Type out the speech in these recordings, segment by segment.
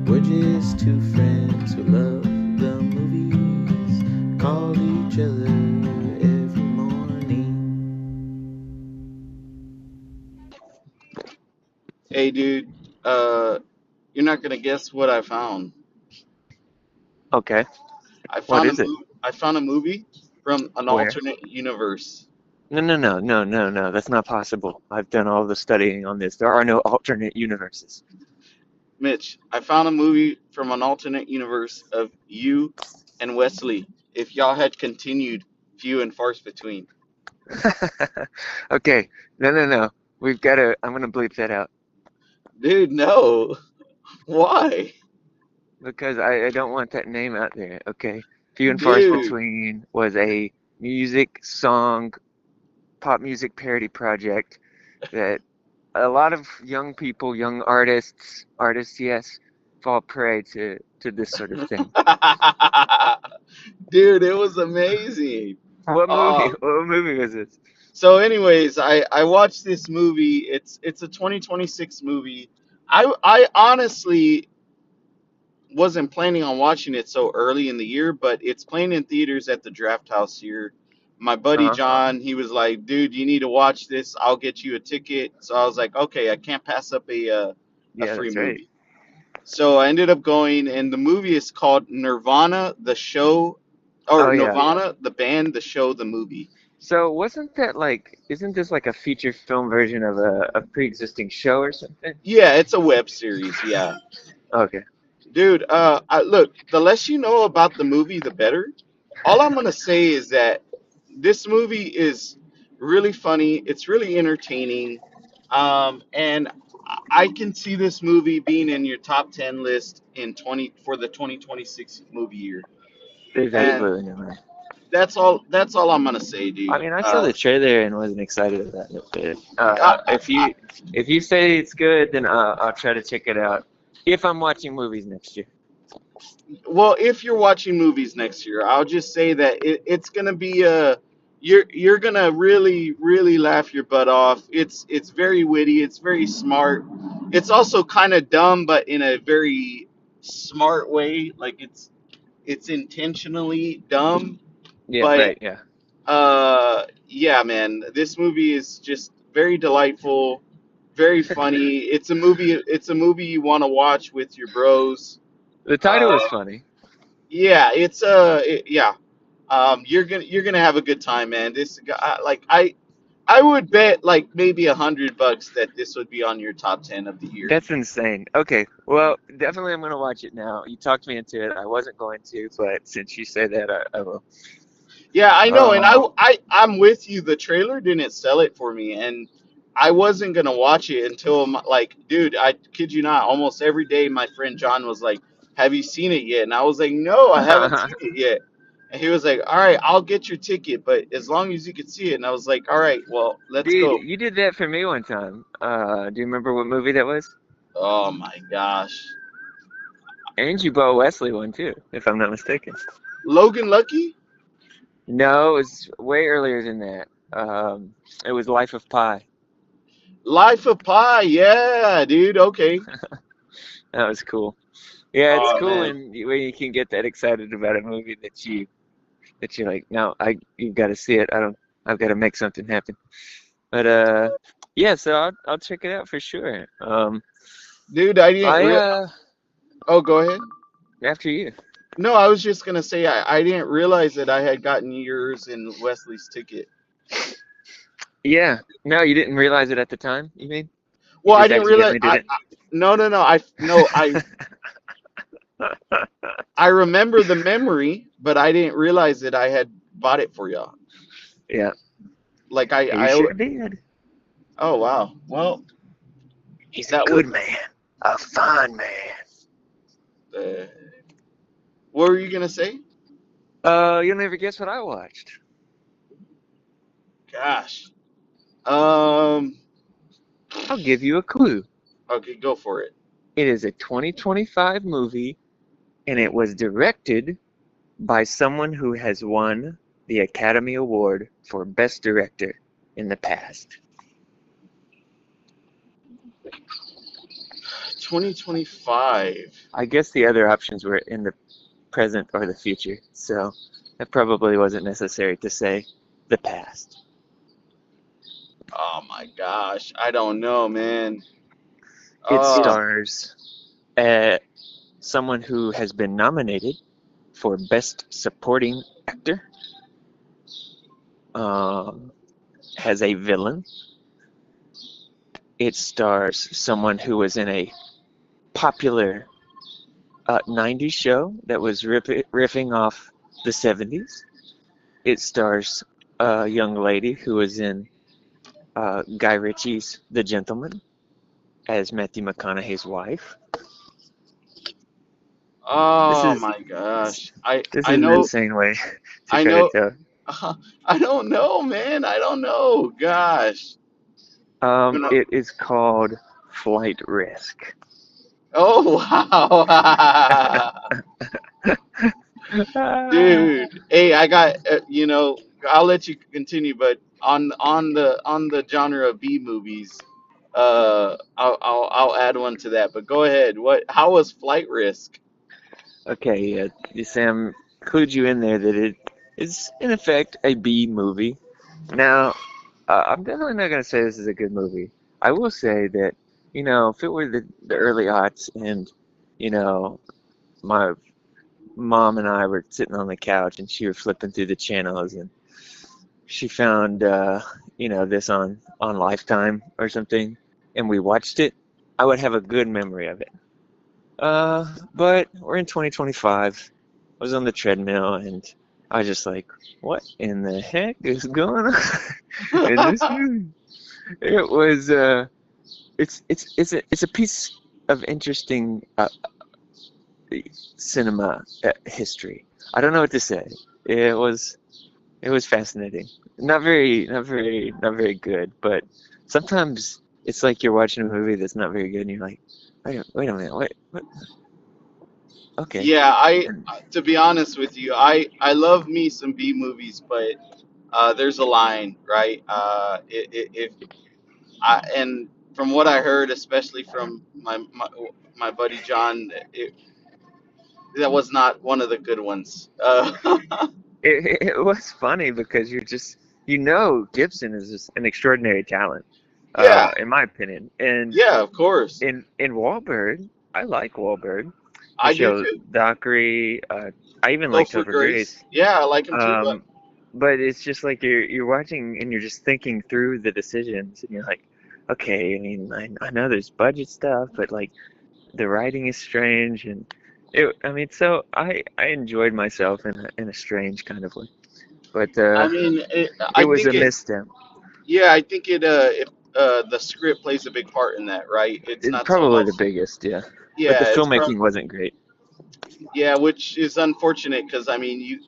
We're just two friends who love the movies, call each other every morning. Hey, dude, you're not gonna guess what I found. Okay. I What found a is it? movie. I found a movie from an Where? alternate universe. No, no, no, no, no, no. That's not possible. I've done all the studying on this. There are no alternate universes. Mitch, I found a movie from an alternate universe of you and Wesley. If y'all had continued few and farce between. Okay. No, no, no. We've got to. I'm gonna bleep that out Dude, no. Why? because I don't want that name out there. Okay. Few and Far's Dude. Between was a music song, pop music parody project that a lot of young people, young artists, yes, fall prey to this sort of thing. Dude, it was amazing. What movie? Um, What movie was this? so anyways, I watched this movie. It's a 2026 movie. I honestly wasn't planning on watching it so early in the year, but it's playing in theaters at the Draft House here. My buddy Uh-huh. John, he was like, "Dude, you need to watch this. I'll get you a ticket." So I was like, "Okay, I can't pass up a Yeah, free that's right. movie." So I ended up going, and the movie is called Nirvana, the show, or Oh yeah. Nirvana, the band, the show, the movie. So wasn't that like, isn't this like a feature film version of a pre-existing show or something? Yeah, it's a web series. Yeah, Okay. dude. Look, the less you know about the movie, the better. All I'm gonna say is that this movie is really funny. It's really entertaining, and I can see this movie being in your top 10 list in 20 for the 2026 movie year. There's And absolutely no way. that's all. That's all I'm gonna say, I dude. mean, I saw the trailer and wasn't excited about it, but I, if you say it's good, then I'll try to check it out if I'm watching movies next year. well, if you're watching movies next year, I'll just say that it's gonna be a you're gonna really laugh your butt off. It's very witty. It's very smart. It's also kind of dumb, but in a very smart way. Like it's intentionally dumb, Yeah, but right, yeah. yeah, man, this movie is just very delightful, very funny. It's a movie you want to watch with your bros. The title Uh, is funny. yeah, yeah. You're gonna have a good time, man. This guy, like I would bet like maybe $100 that this would be on your top 10 of the year. That's insane. Okay, well, definitely I'm gonna watch it now. You talked me into it. I wasn't going to, but since you say that, I will. Yeah, I know, and Um, I'm with you. The trailer didn't sell it for me, and I wasn't gonna watch it until like, dude, I kid you not, almost every day my friend John was like, "Have you seen it yet?" And I was like, "No, I haven't seen it yet." And he was like, "All right, I'll get your ticket, but as long as you can see it." And I was like, "All right, well, let's dude, go." you did that for me one time. Do you remember what movie that was? Oh my gosh, And you bought Wesley one too, if I'm not mistaken. Logan Lucky, No, it was way earlier than that. It was Life of Pi. Life of Pi, yeah, dude. Okay. That was cool. Yeah, it's Oh cool man. when you can get that excited about a movie that you're like, no, you've got to see it. I've got to make something happen. But yeah, so I'll check it out for sure. Dude, I didn't I re- Oh, go ahead. after you. No, I was just gonna say I didn't realize that I had gotten yours and Wesley's ticket. Yeah. No, you didn't realize it at the time, you mean? You Well, I just didn't realize. accidentally did it? No, no, no. I remember the memory, but I didn't realize that I had bought it for y'all. Yeah. Like You sure did. oh wow. Well, He's a that would. good man. A fine man. Uh, what were you gonna say? You'll never guess what I watched. Gosh. Um. I'll give you a clue. Okay, go for it. It is a 2025 movie, and it was directed by someone who has won the Academy Award for Best Director in the past. 2025. I guess the other options were in the present or the future, so it probably wasn't necessary to say the past. Oh my gosh, I don't know, man. It Uh, stars someone who has been nominated for Best Supporting Actor, um, has a villain. It stars someone who was in a popular 90s show that was riffing off the 70s. It stars a young lady who was in Guy Ritchie's The Gentleman as Matthew McConaughey's wife. This oh is my this, gosh. this I is an know insane way to I try to know tell. I don't know, man. I don't know. Gosh. You know, It is called Flight Risk. oh wow. Dude. Hey, I got I'll let you continue, but on the genre of B movies, I'll add one to that. But go ahead. How was Flight Risk? Okay, Sam clued you in there that it is in effect a B movie. Now, I'm definitely not gonna say this is a good movie. I will say that, if it were the early aughts and, you know, my mom and I were sitting on the couch and she was flipping through the channels and she found, this on Lifetime or something, and we watched it, I would have a good memory of it. But we're in 2025. I was on the treadmill and I was just like, what in the heck is going on in this movie? It was it's a piece of interesting cinema history. I don't know what to say. It was it was fascinating. Not very good, but sometimes it's like you're watching a movie that's not very good and you're like, wait a minute, what? Okay. Yeah, And to be honest with you, I love me some B movies, but there's a line, right? If and from what I heard, especially from my buddy John, that was not one of the good ones. it was funny because Gibson is just an extraordinary talent, Yeah, in my opinion. And yeah, of course, in Wahlberg, I like Wahlberg. I do Michelle too. Dockery, I even like Topher Topher Grace, Grace. yeah, I like him too. But Um, but it's just like you're watching and you're just thinking through the decisions, and you're like, okay, I mean, I know there's budget stuff, but like the writing is strange, and I mean, so I enjoyed myself in a strange kind of way, but I mean, it I was think a it. misstep. Yeah, I think the script plays a big part in that, right? It's It's not so probably much. the biggest, yeah. But the Yeah, it's filmmaking wasn't great. yeah, which is unfortunate because I mean, you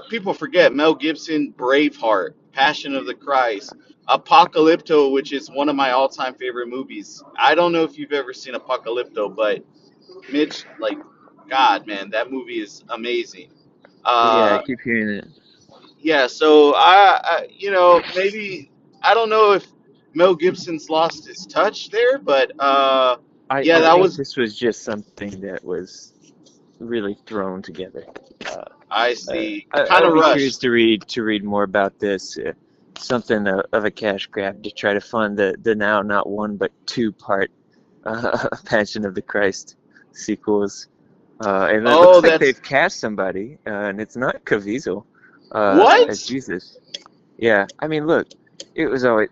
people forget Mel Gibson, Braveheart, Passion of the Christ, Apocalypto, which is one of my all-time favorite movies. I don't know if you've ever seen Apocalypto, but Mitch, like, God, man, that movie is amazing. Yeah, I Uh, keep hearing it. yeah, so maybe I don't know if Mel Gibson's lost his touch there, but yeah, I that think was. this was just something that was really thrown together. Uh, I see, I kind of would be curious rushed. to read more about this. Something of a cash grab to try to fund the now not one but two-part Passion of the Christ sequels. And it Oh, looks like that's they've cast somebody, and it's not Caviezel as what? Jesus. Yeah, I mean, look, it was always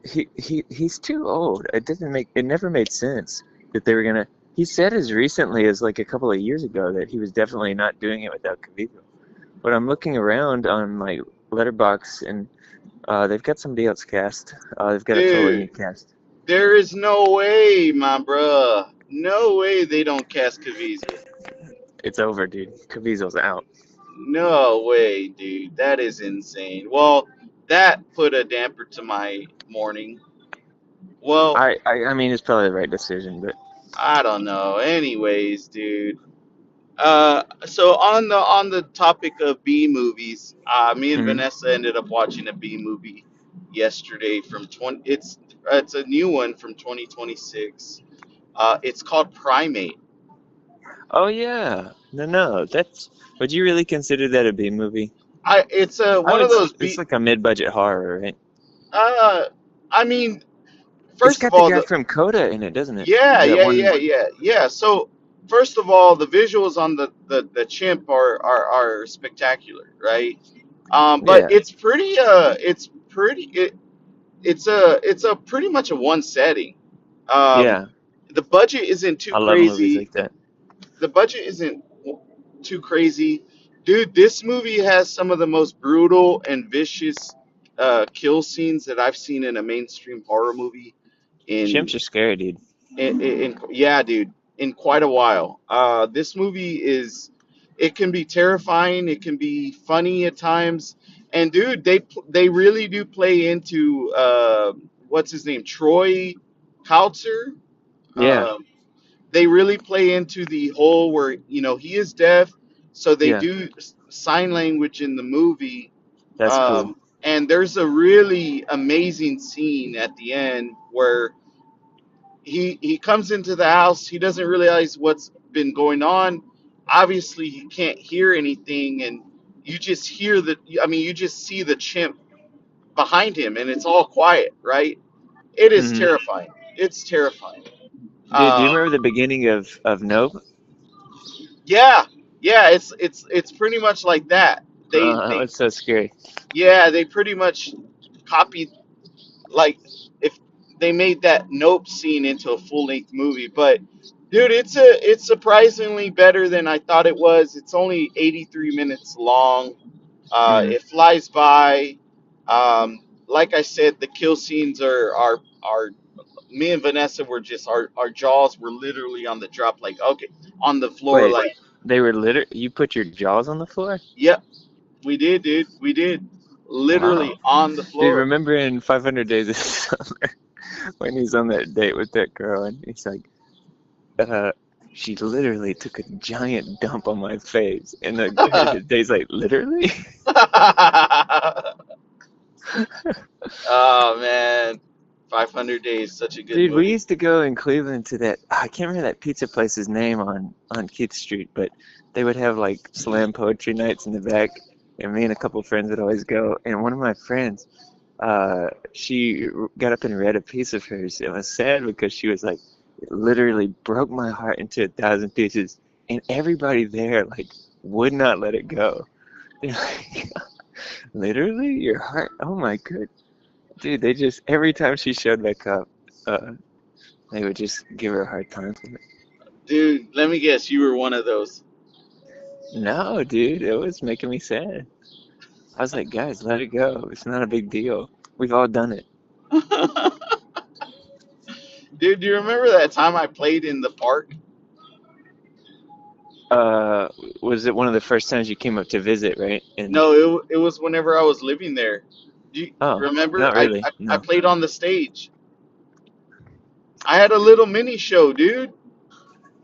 he's too old. It never made sense that they were gonna. He said as recently as like a couple of years ago that he was definitely not doing it without Caviezel. But I'm looking around on my Letterboxd and they've got somebody else cast. They've got a totally new Dude, cast. there is no way, my bruh. No way they don't cast Caviezel. It's over, dude. Caviezel's out. No way, dude. That is insane. Well, that put a damper to my morning. Well, I mean, it's probably the right decision, but I don't know. Anyways, dude. So on the topic of B movies, me and mhm. Vanessa ended up watching a B movie yesterday from 20. It's a new one from 2026. It's called Primate. Oh yeah. No. That's. Would you really consider that a B movie? It's I one would. of those It's B. like a mid-budget horror, right? Uh, I mean, It's first of got the all, guy from Coda in it, doesn't it? yeah, That yeah, yeah, one. yeah, yeah. So first of all, the visuals on the chimp are spectacular, right? But Yeah. it's pretty. It's a pretty much a one setting. Um, Yeah. the budget isn't too I love movies crazy. like that. The budget isn't too crazy, dude. This movie has some of the most brutal and vicious kill scenes that I've seen in a mainstream horror movie in Chimps are scary, dude. yeah, dude, in quite a while. This movie is, it can be terrifying, it can be funny at times, and dude, they really do play into what's his name, Troy Kautzer. Yeah. They really play into the whole where he is deaf, so they Yeah. do sign language in the movie. That's cool. And there's a really amazing scene at the end where he comes into the house. He doesn't realize what's been going on. Obviously, he can't hear anything, and you just hear the. I mean, you just see the chimp behind him, and it's all quiet, right? It is Hmm. terrifying. It's terrifying. Dude, do you Um, remember the beginning of Nope? yeah, yeah. It's pretty much like that. That They was so scary. yeah, they pretty much copied, like, if they made that Nope scene into a full length movie. But dude, it's surprisingly better than I thought it was. It's only 83 minutes long. Mm. It flies by. Like I said, the kill scenes are me and Vanessa were just, our jaws were literally on the drop, like, okay, on the floor, Wait, like, they were you put your jaws on the floor? yep, we did, dude, we did, literally Wow. on the Dude, floor. remember in 500 Days of Summer when he's on that date with that girl and he's like, uh, she literally took a giant dump on my face. And the date's like, literally? Oh man, 500 Days, such a good Dude, we movie. used to go in Cleveland to that. I can't remember that pizza place's name on Keith Street, but they would have like slam poetry nights in the back, and me and a couple of friends would always go. And one of my friends, she got up and read a piece of hers. It was sad because she was like, it literally broke my heart into a thousand pieces, and everybody there like would not let it go. They're like, literally, your heart? Oh my good. Dude, they just every time she showed back up, uh, they would just give her a hard time for it. Dude, let me guess, you were one of those. No, dude, it was making me sad. I was like, guys, let it go. It's not a big deal. We've all done it. Dude, do you remember that time I played in the park? Uh, was it one of the first times you came up to visit, right? And No, it was whenever I was living there. Do you oh, remember? not I, really. I, I No. played on the stage. I had a little mini show, dude.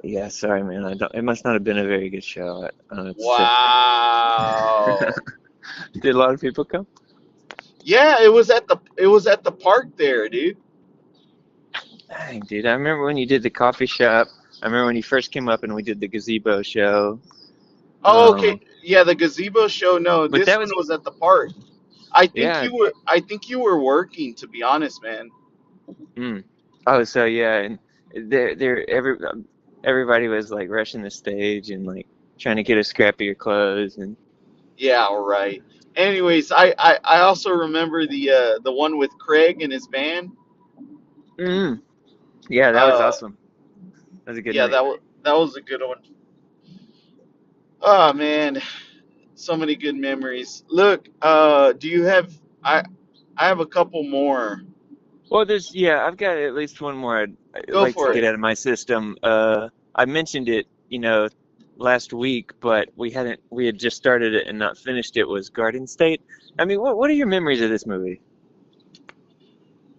Yeah, sorry, man. I don't. It must not have been a very good show. It's sick. Wow. Did a lot of people come? Yeah, it was at the park there, dude. Dang, dude. I remember when you did the coffee shop. I remember when you first came up and we did the gazebo show. Oh, okay. Um, Yeah, the gazebo show. No, but this that one was was at the park. I think yeah. you were working, to be honest, man. Mm. Oh, so yeah, and everybody was like rushing the stage and like trying to get a scrap of your clothes and Yeah, all right. Anyways, I also remember the one with Craig and his band. mm. Yeah, that was Uh, awesome. That was a good yeah, night. that was a good one. Oh man, so many good memories. Look, do you have I have a couple more. Well, I've got at least one more I'd Go like to for get it. out of my system. I mentioned it, last week, but we had just started it and not finished it. Was Garden State? I mean, what are your memories of this movie?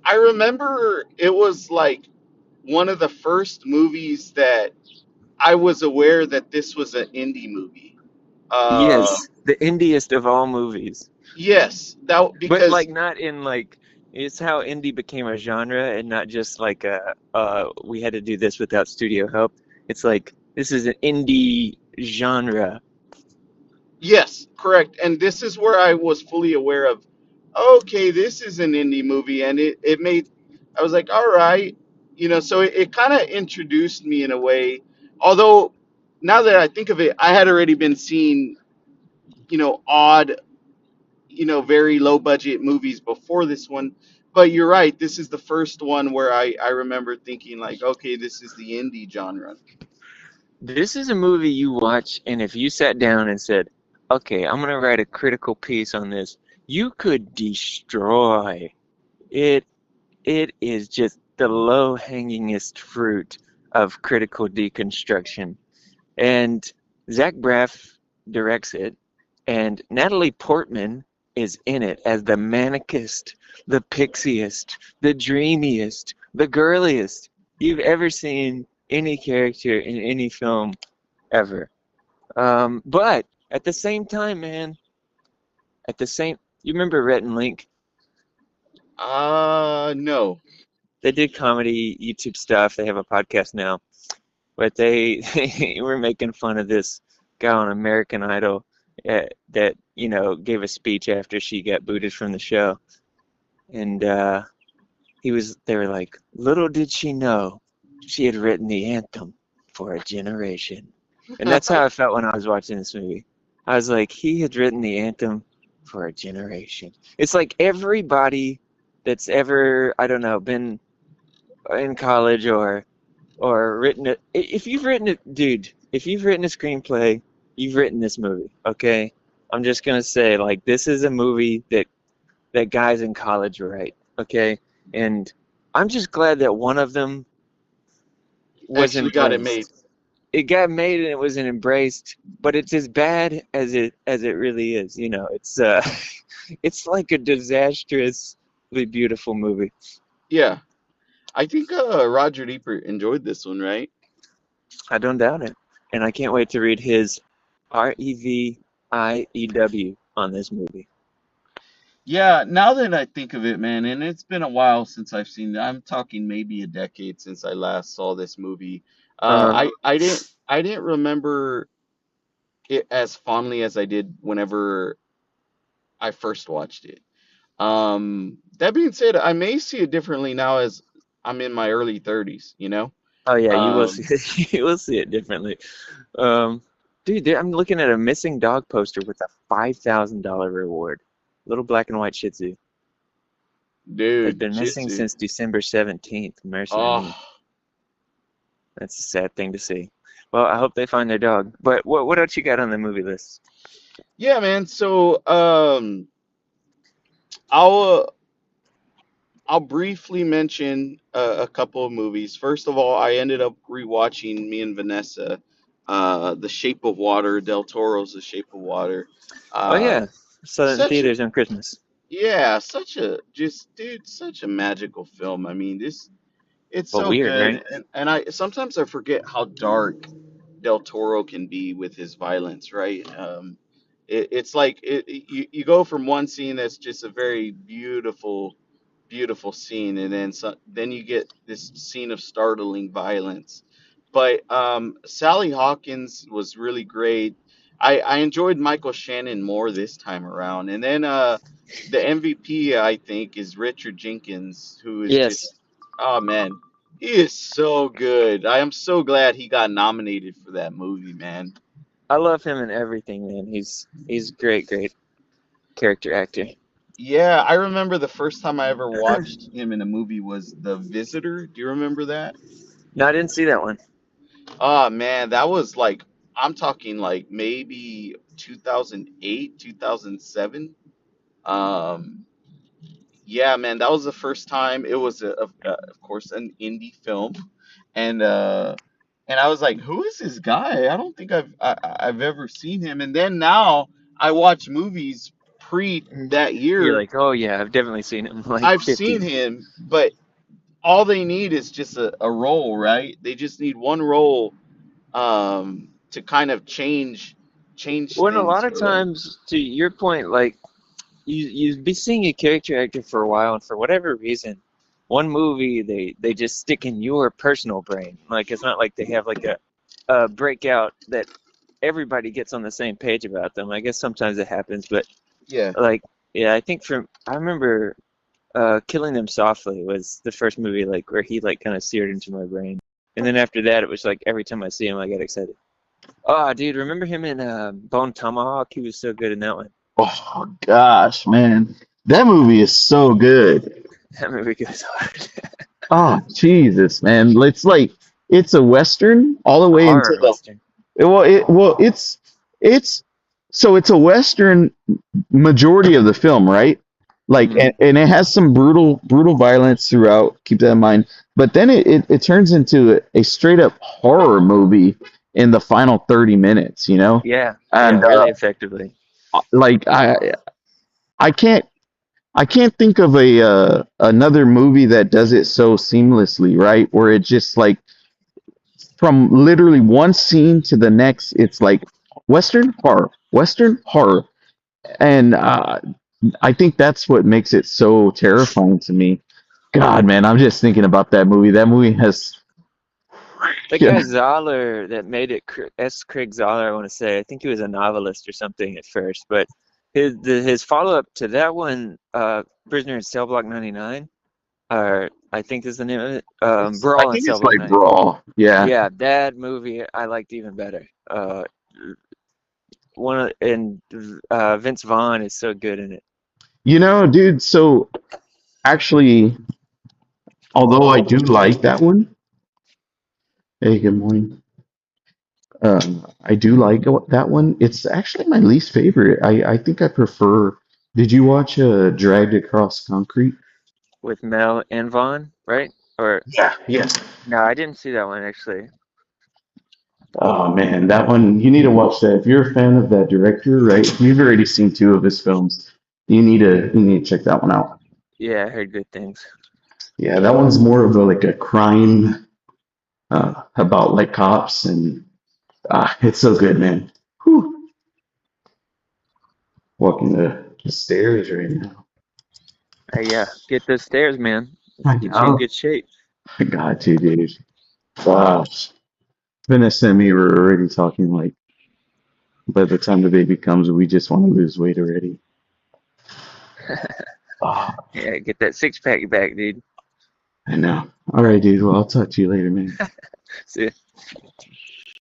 I remember it was like one of the first movies that I was aware that this was an indie movie. Uh, Yes, the indiest of all movies. yes, that But because like not in like It's how indie became a genre and not just like we had to do this without studio help. It's like this is an indie genre. Yes, correct. And this is where I was fully aware of, okay, this is an indie movie. And it made, I was like, all right. So it kind of introduced me in a way. Although now that I think of it, I had already been seeing, odd, very low budget movies before this one. But you're right. This is the first one where I remember thinking, like, okay, this is the indie genre. This is a movie you watch, and if you sat down and said, "Okay, I'm gonna write a critical piece on this," you could destroy it. It is just the low-hangingest fruit of critical deconstruction. And Zach Braff directs it, and Natalie Portman is in it as the manicest, the pixiest, the dreamiest, the girliest you've ever seen any character in any film ever. But at the same time, man, you remember Rhett and Link? No. They did comedy, YouTube stuff. They have a podcast now, but they were making fun of this guy on American Idol that gave a speech after she got booted from the show, and they were like, little did she know she had written the anthem for a generation, and that's how I felt when I was watching this movie. I was like, he had written the anthem for a generation. It's like everybody that's ever, I don't know, been in college or written it. If you've written it, dude, if you've written a screenplay, you've written this movie, okay? I'm just gonna say, like, this is a movie that guys in college write, okay? And I'm just glad that one of them was Actually got it made. embraced. It got made and it wasn't embraced, but it's as bad as it really is. It's like a disastrously beautiful movie. Yeah. I think Roger Ebert enjoyed this one, right? I don't doubt it. And I can't wait to read his REVIEW on this movie. Yeah, now that I think of it, man, and it's been a while since I've seen it. I'm talking maybe a decade since I last saw this movie. Uh, I didn't remember it as fondly as I did whenever I first watched it. That being said, I may see it differently now as I'm in my early 30s, you know? oh yeah, you will see Um, it. You will see it differently. Um, dude, I'm looking at a missing dog poster with a $5,000 reward. Little black and white Shih Tzu. They've dude, been Shih missing Tzu. since December 17th. Mercy me. Oh, That's a sad thing to see. Well, I hope they find their dog. But what else you got on the movie list? yeah, man. So, I'll I'll briefly mention a couple of movies. First of all, I ended up rewatching me and Vanessa, The Shape of Water, Del Toro's The Shape of Water. Oh Uh, yeah, Southern such a theaters on Christmas. yeah, such a just dude, such a magical film. I mean, it's But so weird, good, right? and I sometimes I forget how dark Del Toro can be with his violence, right? It's like you go from one scene that's just a very beautiful scene, and then you get this scene of startling violence. But Sally Hawkins was really great. I enjoyed Michael Shannon more this time around, and then the MVP I think is Richard Jenkins, who is Yes, just, oh man, he is so good. I am so glad he got nominated for that movie, man. I love him in everything, man. He's a great character actor. Yeah, I remember the first time I ever watched him in a movie was The Visitor. Do you remember that? No, I didn't see that one. Oh man, that was like, I'm talking like maybe 2008, 2007. Um yeah, man, that was the first time. It was of course an indie film, and I was like, who is this guy? I don't think I've ever seen him. And then now I watch movies pre that You're year. like, oh yeah, I've definitely seen him like I've seen 50. him, but all they need is just a role, right? They just need one role to kind of change Well, and a things lot of for them. times, to your point, like you'd be seeing a character actor for a while, and for whatever reason, one movie they just stick in your personal brain. Like it's not like they have like a breakout that everybody gets on the same page about them. I guess sometimes it happens, but Yeah. like yeah, I remember Killing Them Softly was the first movie like where he like kind of seared into my brain. And then after that, it was like every time I see him, I get excited. Oh, dude, remember him in Bone Tomahawk? He was so good in that one. Oh gosh, man, that movie is so good. That movie goes hard. Oh Jesus, man, it's like it's a western all the A way into horror the western. it's so it's a western majority of the film, right? Like, Hmm. and it has some brutal violence throughout. Keep that in mind. But then it turns into a straight up horror movie in the final 30 minutes, you know? Yeah, yeah, And really effectively. like I can't I can't think of a another movie that does it so seamlessly, right? Where it just like from literally one scene to the next, it's like Western horror, and I think that's what makes it so terrifying to me. God, man, I'm just thinking about that movie. That movie has, The yeah, guy Zahler that made it, Craig Zahler, I want to say, I think he was a novelist or something at first, but his follow-up to that one, Prisoner in Cell Block 99, or I think is the name of it, I Brawl in think Cell it's Block like 99. Raw. Yeah, Yeah, that movie I liked even better. And Vince Vaughn is so good in it. dude. So actually, although I do like that one, hey, good morning. I do like that one. It's actually my least favorite. I think I prefer. Did you watch Dragged Across Concrete? With Mel and Vaughn, right? Or Yeah, yes. no, I didn't see that one actually. Oh man, that one you need to watch that. If you're a fan of that director, right? You've already seen two of his films. You need to check that one out. Yeah, I heard good things. Yeah, that one's more of a like a crime about like cops and it's so good, man. Whew. Walking the stairs right now. Yeah, get those stairs, man. I Get you in know. good shape. I got to, dude. Gosh. Vanessa and me were already talking like by the time the baby comes, we just want to lose weight already. Oh, Yeah, get that six pack back, dude. I know. All right, dude. Well, I'll talk to you later, man. See ya.